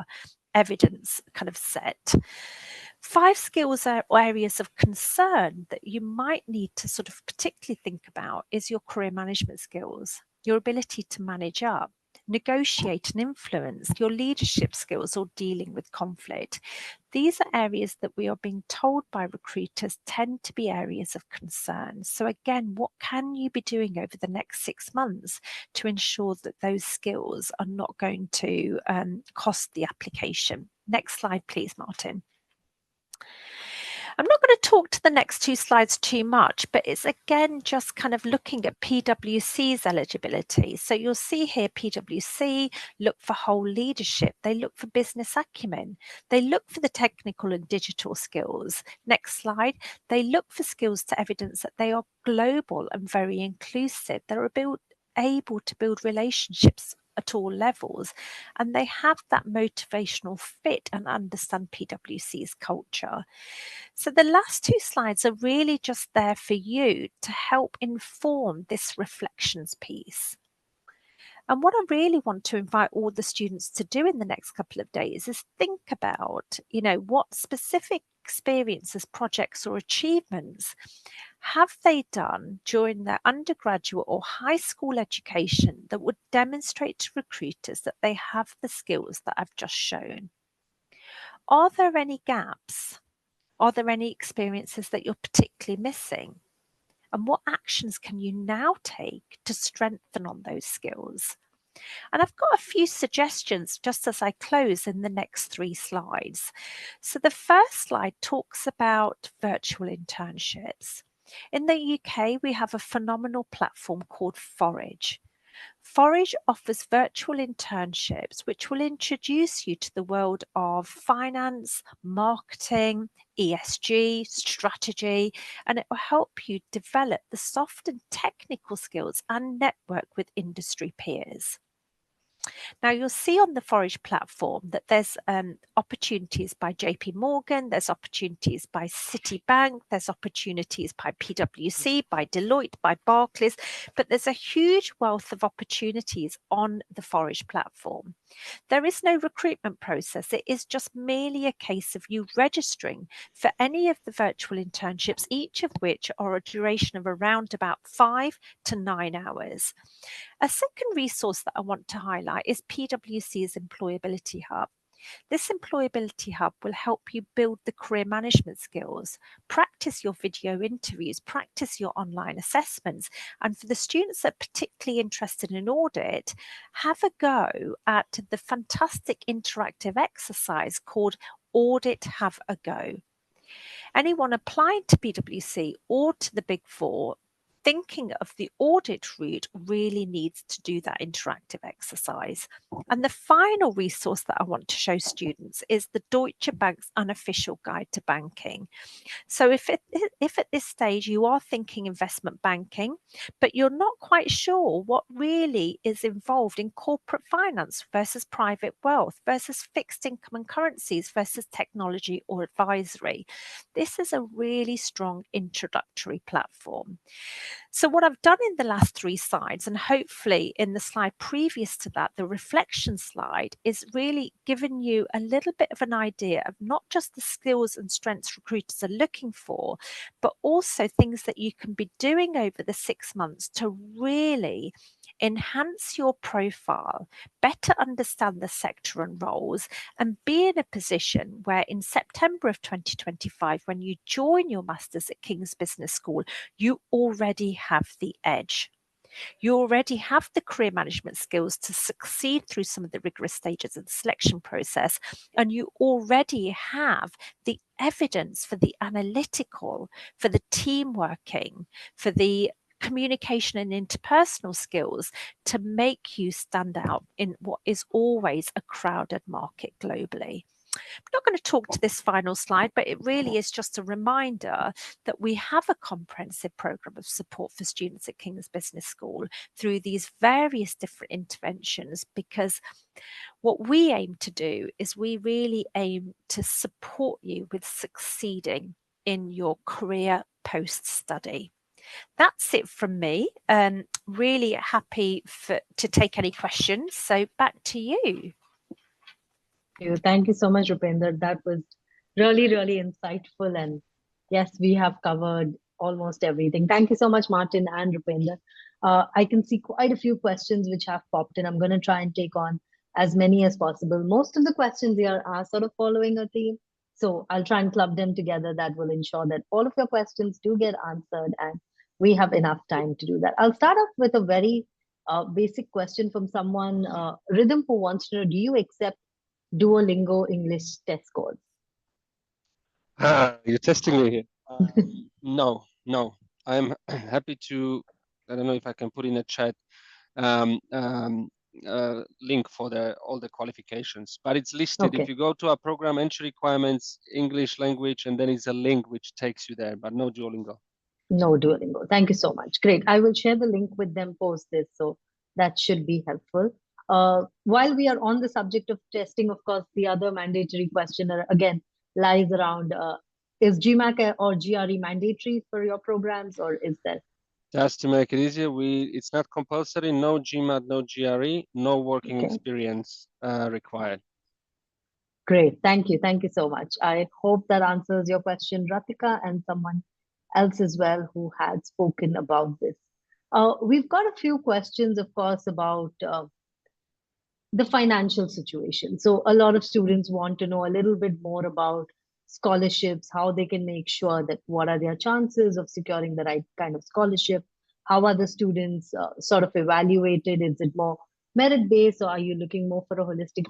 evidence kind of set. 5 skills or areas of concern that you might need to sort of particularly think about is your career management skills, your ability to manage up, negotiate and influence, your leadership skills, or dealing with conflict. These are areas that we are being told by recruiters tend to be areas of concern. So again, what can you be doing over the next 6 months to ensure that those skills are not going to cost the application? Next slide, please, Martin. I'm not going to talk to the next 2 slides too much, but it's again just kind of looking at PwC's eligibility. So you'll see here PwC look for whole leadership, they look for business acumen, they look for the technical and digital skills. Next slide. They look for skills to evidence that they are global and very inclusive. They're able to build relationships at all levels, and they have that motivational fit and understand PwC's culture. So the last 2 slides are really just there for you to help inform this reflections piece. And what I really want to invite all the students to do in the next couple of days is think about, what specific experiences, projects or achievements have they done during their undergraduate or high school education that would demonstrate to recruiters that they have the skills that I've just shown? Are there any gaps? Are there any experiences that you're particularly missing? And what actions can you now take to strengthen on those skills? And I've got a few suggestions just as I close in the next 3 slides. So the first slide talks about virtual internships. In the UK, we have a phenomenal platform called Forage. Forage offers virtual internships which will introduce you to the world of finance, marketing, ESG, strategy, and it will help you develop the soft and technical skills and network with industry peers. Now, you'll see on the Forage platform that there's opportunities by JP Morgan, there's opportunities by Citibank, there's opportunities by PwC, by Deloitte, by Barclays, but there's a huge wealth of opportunities on the Forage platform. There is no recruitment process. It is just merely a case of you registering for any of the virtual internships, each of which are a duration of around about 5 to 9 hours. A second resource that I want to highlight is PwC's Employability Hub. This Employability Hub will help you build the career management skills, practice your video interviews, practice your online assessments, and for the students that are particularly interested in audit, have a go at the fantastic interactive exercise called Audit Have a Go. Anyone applying to PwC or to the Big Four thinking of the audit route really needs to do that interactive exercise. And the final resource that I want to show students is the Deutsche Bank's unofficial guide to banking. So if at this stage you are thinking investment banking, but you're not quite sure what really is involved in corporate finance versus private wealth versus fixed income and currencies versus technology or advisory, this is a really strong introductory platform. So what I've done in the last 3 slides, and hopefully in the slide previous to that, the reflection slide, is really giving you a little bit of an idea of not just the skills and strengths recruiters are looking for, but also things that you can be doing over the 6 months to really enhance your profile, better understand the sector and roles, and be in a position where in September of 2025, when you join your Masters at King's Business School, you already have the edge. You already have the career management skills to succeed through some of the rigorous stages of the selection process, and you already have the evidence for the analytical, for the team working, for the communication and interpersonal skills to make you stand out in what is always a crowded market globally. I'm not going to talk to this final slide, but it really is just a reminder that we have a comprehensive program of support for students at King's Business School through these various different interventions, because what we aim to do is we really aim to support you with succeeding in your career post-study. That's it from me. Really happy to take any questions. So back to you. Thank you so much, Rupinder. That was really, really insightful. And yes, we have covered almost everything. Thank you so much, Martin and Rupinder. I can see quite a few questions which have popped in. I'm going to try and take on as many as possible. Most of the questions here are sort of following a theme. So I'll try and club them together. That will ensure that all of your questions do get answered and we have enough time to do that. I'll start off with a very basic question from someone, Rhythm, who wants to know, do you accept Duolingo English test scores? You're testing me here. No. I'm happy to, I don't know if I can put in a chat, link for all the qualifications, but it's listed. Okay. If you go to our program entry requirements, English language, and then it's a link which takes you there, but no Duolingo. No Duolingo. Thank you so much. Great. I will share the link with them post this, so that should be helpful. While we are on the subject of testing, of course, the other mandatory question again lies around, is GMAT or GRE mandatory for your programs, or is that? Just to make it easier, it's not compulsory, no GMAT, no GRE, no working experience required. Great. Thank you. Thank you so much. I hope that answers your question, Ratika, and someone else as well who had spoken about this. We've got a few questions, of course, about the financial situation. So a lot of students want to know a little bit more about scholarships, how they can make sure that what are their chances of securing the right kind of scholarship, how are the students sort of evaluated, is it more merit-based, or are you looking more for a holistic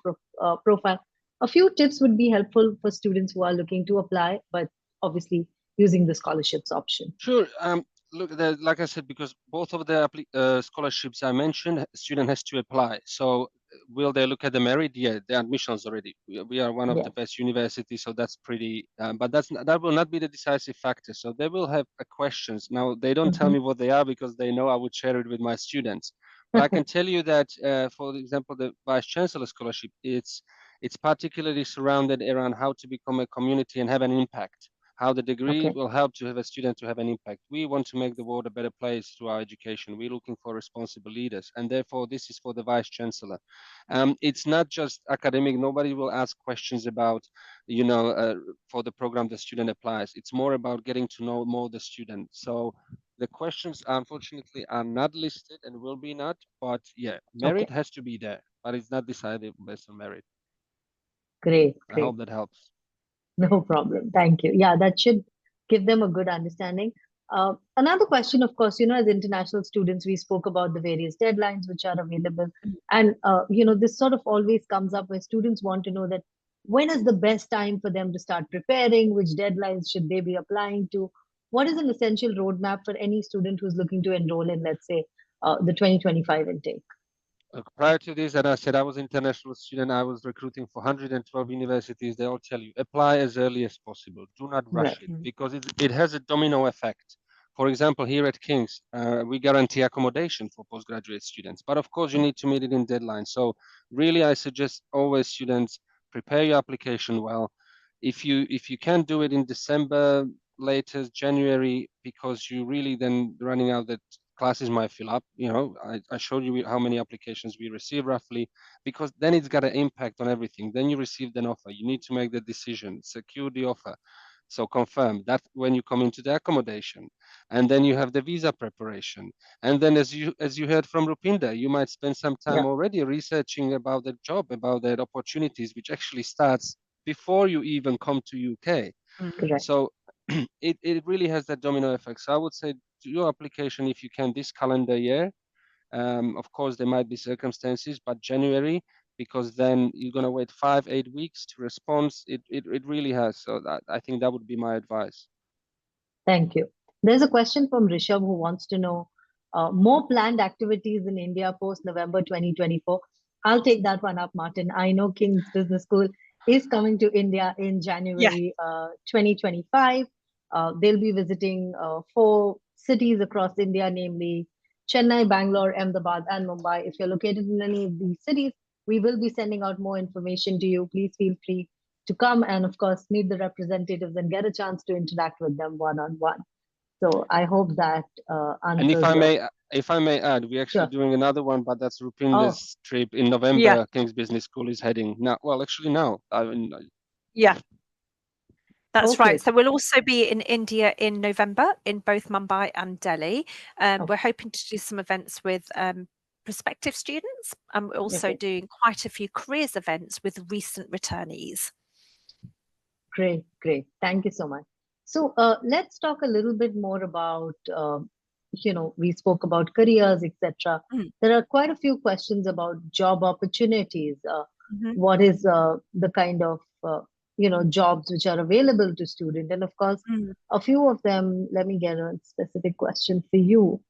profile? A few tips would be helpful for students who are looking to apply, but obviously using the scholarships option. Sure. Look, like I said, because both of the scholarships I mentioned, student has to apply. So will they look at the merit? Yeah, the admissions already. We are one of the best universities, so that's pretty. But that will not be the decisive factor. So they will have questions. Now they don't tell me what they are because they know I would share it with my students. But I can tell you that, for example, the Vice Chancellor Scholarship, it's particularly surrounded around how to become a community and have an impact. How the degree will help to have a student to have an impact. We want to make the world a better place through our education. We're looking for responsible leaders, and therefore this is for the Vice Chancellor. It's not just academic. Nobody will ask questions about, for the program the student applies. It's more about getting to know more the student. So the questions, unfortunately, are not listed and will be not. But yeah, merit has to be there, but it's not decided based on merit. Great. I hope that helps. No problem. Thank you. Yeah, that should give them a good understanding. Another question, of course, as international students, we spoke about the various deadlines which are available. And, this sort of always comes up where students want to know that when is the best time for them to start preparing, which deadlines should they be applying to? what is an essential roadmap for any student who's looking to enroll in, let's say, the 2025 intake? Prior to this, and I said I was an international student, I was recruiting for 112 universities. They all tell you apply as early as possible. Do not rush Right. it because it has a domino effect. For example, here at King's, we guarantee accommodation for postgraduate students, but of course you need to meet it in deadline. So really, I suggest always students prepare your application well. If you can't do it in December, latest January, because you really then running out that classes might fill up. I showed you how many applications we receive roughly, because then it's got an impact on everything. Then you received an offer. You need to make the decision, secure the offer. So confirm that when you come into the accommodation, and then you have the visa preparation. And then as you heard from Rupinder, you might spend some time Yeah. already researching about the job, about the opportunities, which actually starts before you even come to UK. Correct. So it really has that domino effect. So I would say do your application if you can this calendar year. Of course, there might be circumstances, but January, because then you're going to wait 5-8 weeks to respond. It really has. So I think that would be my advice. Thank you. There's a question from Rishabh who wants to know more planned activities in India post November 2024. I'll take that one up, Martin. I know King's Business School is coming to India in January 2025. They'll be visiting 4 cities across India, namely Chennai, Bangalore, Ahmedabad, and Mumbai. If you're located in any of these cities, we will be sending out more information to you. Please feel free to come and, of course, meet the representatives and get a chance to interact with them one-on-one. So I hope that And answers if I may add, we're actually Sure. doing another one, but that's Oh, Rupinder's trip in November. King's Business School is heading now. Well, actually now. Yeah. That's okay. right. So we'll also be in India in November in both Mumbai and Delhi. We're hoping to do some events with prospective students, and we're also Okay. doing quite a few careers events with recent returnees. Great, great. Thank you so much. So let's talk a little bit more about, we spoke about careers, etc. There are quite a few questions about job opportunities. What is the kind of, jobs which are available to students? And of course, a few of them, let me get a specific question for you.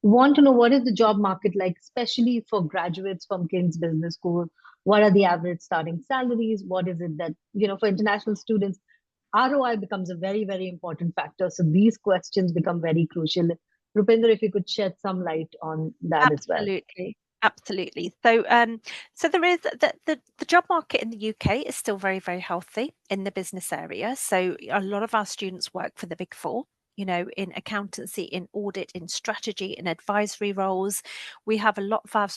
Want to know what is the job market like, especially for graduates from King's Business School? What are the average starting salaries? What is it that, for international students, ROI becomes a very, very important factor. So these questions become very crucial. Rupinder, if you could shed some light on that as well. Absolutely. So, so there is the job market in the UK is still very, very healthy in the business area. So a lot of our students work for the Big Four. In accountancy, in audit, in strategy, in advisory roles. We have a lot of our,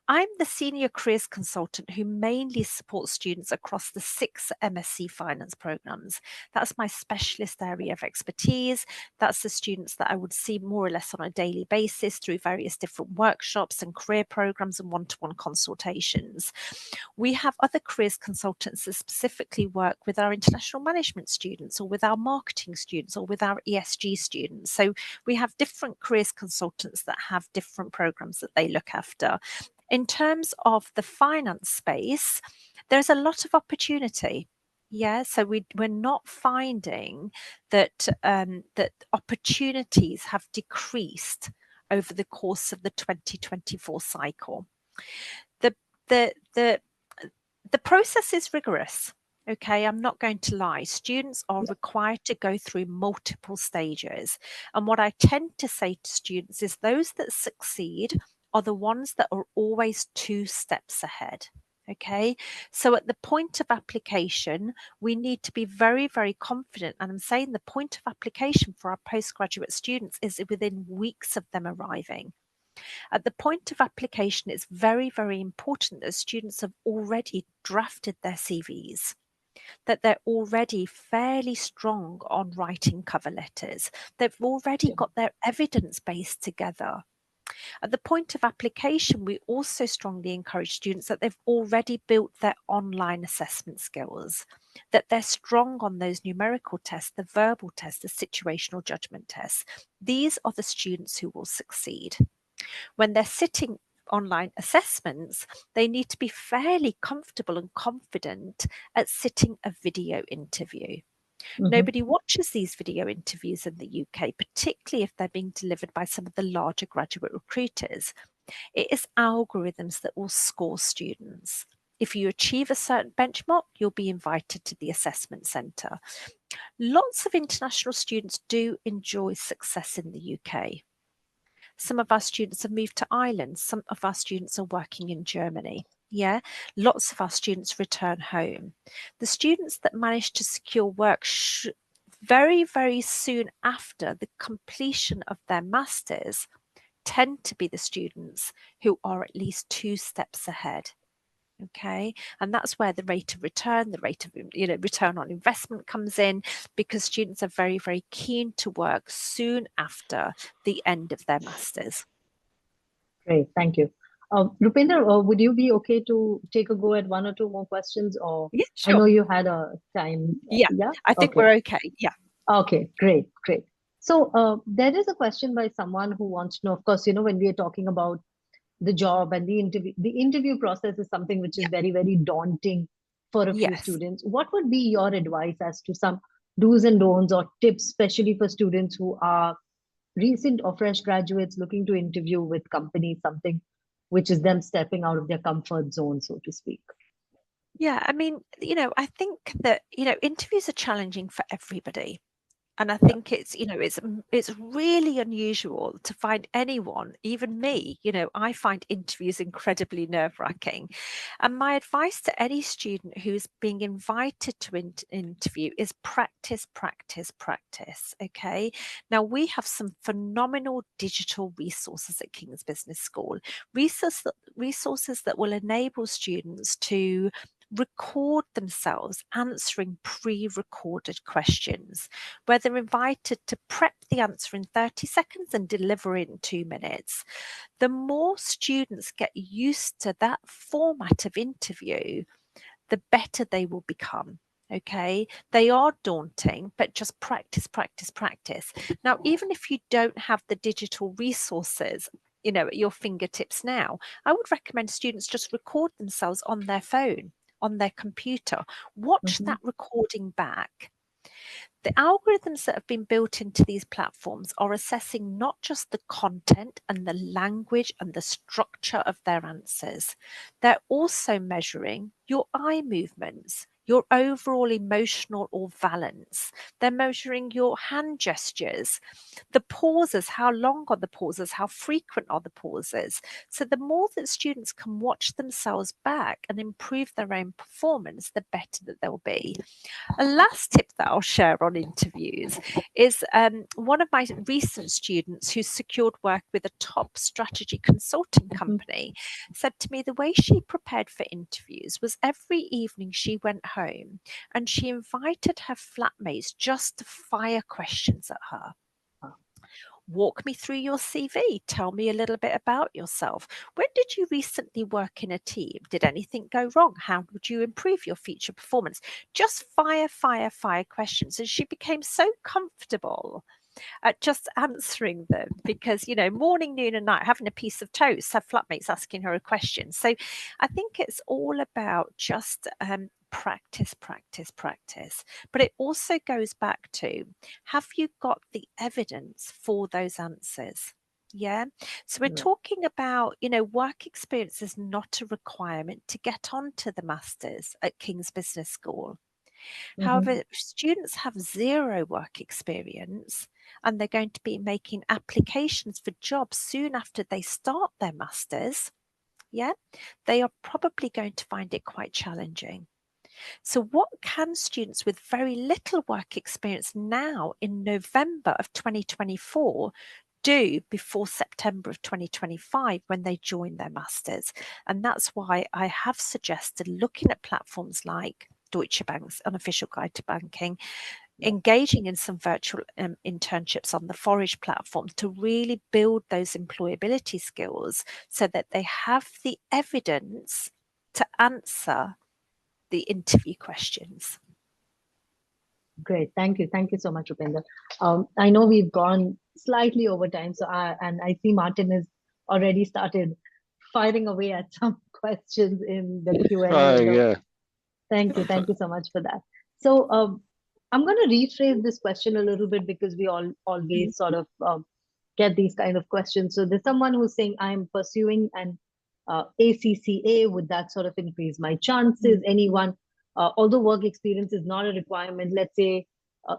I'm the senior careers consultant who mainly supports students across the 6 MSc finance programs. That's my specialist area of expertise. That's the students that I would see more or less on a daily basis through various different workshops and career programs and one-to-one consultations. We have other careers consultants that specifically work with our international management students or with our marketing students or with our ESG students. So we have different careers consultants that have different programs that they look after. In terms of the finance space, there's a lot of opportunity. Yeah, so we're not finding that that opportunities have decreased over the course of the 2024 cycle. The process is rigorous. Okay, I'm not going to lie. Students are required to go through multiple stages. And what I tend to say to students is those that succeed are the ones that are always 2 steps ahead. Okay, so at the point of application, we need to be very, very confident. And I'm saying the point of application for our postgraduate students is within weeks of them arriving. At the point of application, it's very, very important that students have already drafted their CVs, that they're already fairly strong on writing cover letters. They've already got their evidence base together. At the point of application, we also strongly encourage students that they've already built their online assessment skills, that they're strong on those numerical tests, the verbal tests, the situational judgment tests. These are the students who will succeed. When they're sitting online assessments, they need to be fairly comfortable and confident at sitting a video interview. Nobody watches these video interviews in the UK, particularly if they're being delivered by some of the larger graduate recruiters. It is algorithms that will score students. If you achieve a certain benchmark, you'll be invited to the assessment centre. Lots of international students do enjoy success in the UK. Some of our students have moved to Ireland. Some of our students are working in Germany. Yeah, lots of our students return home. The students that manage to secure work very, very soon after the completion of their masters tend to be the students who are at least 2 steps ahead. Okay, and that's where the rate of return, the rate of return on investment comes in, because students are very, very keen to work soon after the end of their masters. Great, thank you. Rupinder, would you be okay to take a go at 1 or 2 more questions? Or Yeah, sure. I know you had a time. Yeah, I think we're okay. Yeah. Okay, great. So there is a question by someone who wants to know, of course, when we are talking about the job and the interview process is something which is very, very daunting for a few students. What would be your advice as to some do's and don'ts or tips, especially for students who are recent or fresh graduates looking to interview with companies, something which is them stepping out of their comfort zone, so to speak? Yeah, I mean, I think that, interviews are challenging for everybody. And I think it's really unusual to find anyone, even me, I find interviews incredibly nerve-wracking. And my advice to any student who's being invited to interview is practice, practice, practice. Okay. Now, we have some phenomenal digital resources at King's Business School, resources that will enable students to record themselves answering pre-recorded questions, where they're invited to prep the answer in 30 seconds and deliver it in 2 minutes. The more students get used to that format of interview, the better they will become. Okay, they are daunting, but just practice, practice, practice. Now, even if you don't have the digital resources, at your fingertips now, I would recommend students just record themselves on their phone, on their computer, watch that recording back. The algorithms that have been built into these platforms are assessing not just the content and the language and the structure of their answers. They're also measuring your eye movements, your overall emotional or valence. They're measuring your hand gestures, the pauses, how long are the pauses, how frequent are the pauses. So the more that students can watch themselves back and improve their own performance, the better that they'll be. A last tip that I'll share on interviews is one of my recent students who secured work with a top strategy consulting company said to me the way she prepared for interviews was every evening she went home and she invited her flatmates just to fire questions at her. Walk me through your CV. Tell me a little bit about yourself. When did you recently work in a team? Did anything go wrong? How would you improve your future performance? Just fire questions. And she became so comfortable at just answering them because, morning, noon and night, having a piece of toast, her flatmates asking her a question. So I think it's all about just practice, practice, practice. But it also goes back to, have you got the evidence for those answers? Yeah. So we're talking about, work experience is not a requirement to get onto the masters at King's Business School. However, if students have 0 work experience and they're going to be making applications for jobs soon after they start their masters, they are probably going to find it quite challenging. So what can students with very little work experience now in November of 2024 do before September of 2025 when they join their masters? And that's why I have suggested looking at platforms like Deutsche Bank's Unofficial Guide to Banking, engaging in some virtual internships on the Forage platform to really build those employability skills so that they have the evidence to answer the interview questions. Great, thank you so much, Rupinder. I know we've gone slightly over time, so I see Martin has already started firing away at some questions in the Q&A. Yeah. Thank you so much for that. So I'm going to rephrase this question a little bit because we always sort of get these kind of questions. So there's someone who's saying, I'm pursuing an ACCA. Would that sort of increase my chances? Anyone, although work experience is not a requirement, let's say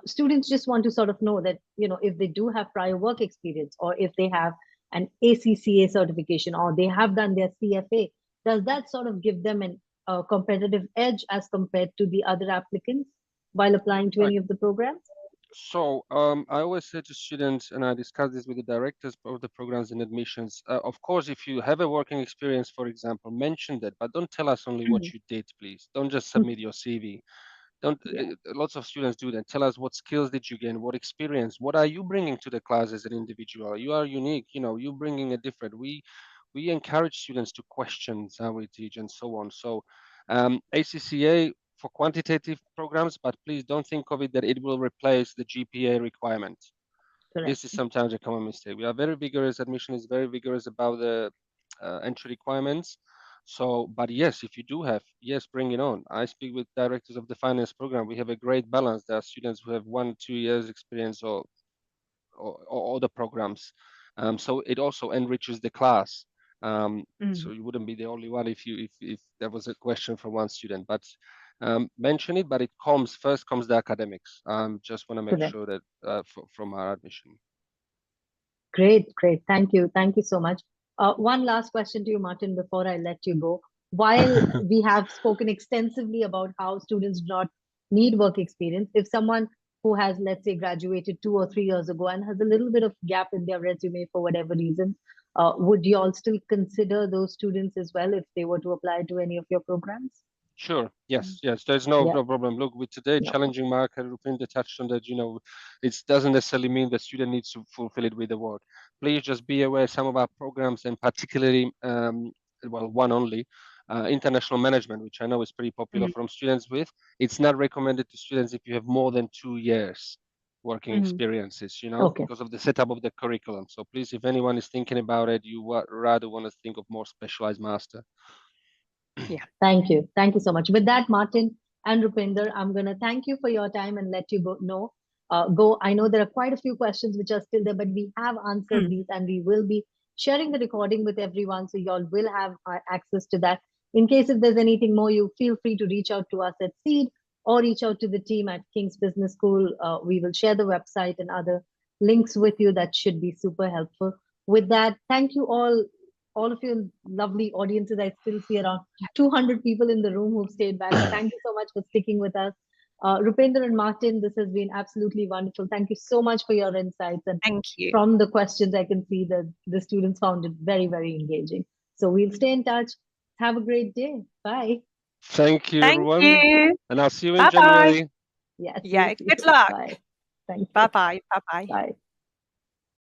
students just want to sort of know that, if they do have prior work experience, or if they have an ACCA certification, or they have done their CFA, does that sort of give them a competitive edge as compared to the other applicants while applying to any of the programs? So I always say to students, and I discuss this with the directors of the programs and admissions, of course, if you have a working experience, for example, mention that, but don't tell us only what you did, please. Don't just submit your CV. Don't. Lots of students do that. Tell us what skills did you gain, what experience, what are you bringing to the class as an individual? You are unique. You're bringing a different. We encourage students to question how we teach and so on. So ACCA for quantitative programs, but please don't think of it that it will replace the GPA requirement. Correct. This is sometimes a common mistake. We are very vigorous. Admission is very vigorous about the entry requirements. So, but yes, if you do have, yes, bring it on. I speak with directors of the finance program. We have a great balance. There are students who have 1-2 years experience or other programs. So it also enriches the class. So you wouldn't be the only one if there was a question from one student. But mention it, but it first comes the academics. Just want to make Correct. sure that from our admission. Great. Thank you so much. One last question to you, Martin, before I let you go. While we have spoken extensively about how students do not need work experience, if someone who has, let's say, graduated 2 or 3 years ago and has a little bit of gap in their resume for whatever reason, would you all still consider those students as well if they were to apply to any of your programs? Sure. Yes. There's no problem. Look, with today challenging market, Rupinder touched on that. It doesn't necessarily mean the student needs to fulfill it with the work. Please just be aware some of our programs, and particularly, one only, international management, which I know is pretty popular from students it's not recommended to students if you have more than 2 years working experiences, because of the setup of the curriculum. So please, if anyone is thinking about it, you rather want to think of more specialized master. Yeah, thank you so much. With that, Martin and Rupinder, I'm going to thank you for your time and let you go. I know there are quite a few questions which are still there, but we have answered these, and we will be sharing the recording with everyone, so y'all will have access to that. In case if there's anything more, you feel free to reach out to us at Seed or reach out to the team at King's Business School. We will share the website and other links with you. That should be super helpful. With that, thank you all of your lovely audiences. I still see around 200 people in the room who've stayed back. Thank you so much for sticking with us. Rupinder and Martin, this has been absolutely wonderful. Thank you so much for your insights. And thank you. From the questions, I can see that the students found it very, very engaging. So we'll stay in touch. Have a great day. Bye. Thank you, everyone. You. And I'll see you in January. Yes. Yeah. Good luck. Bye. Thank you. Bye-bye. Bye-bye. Bye.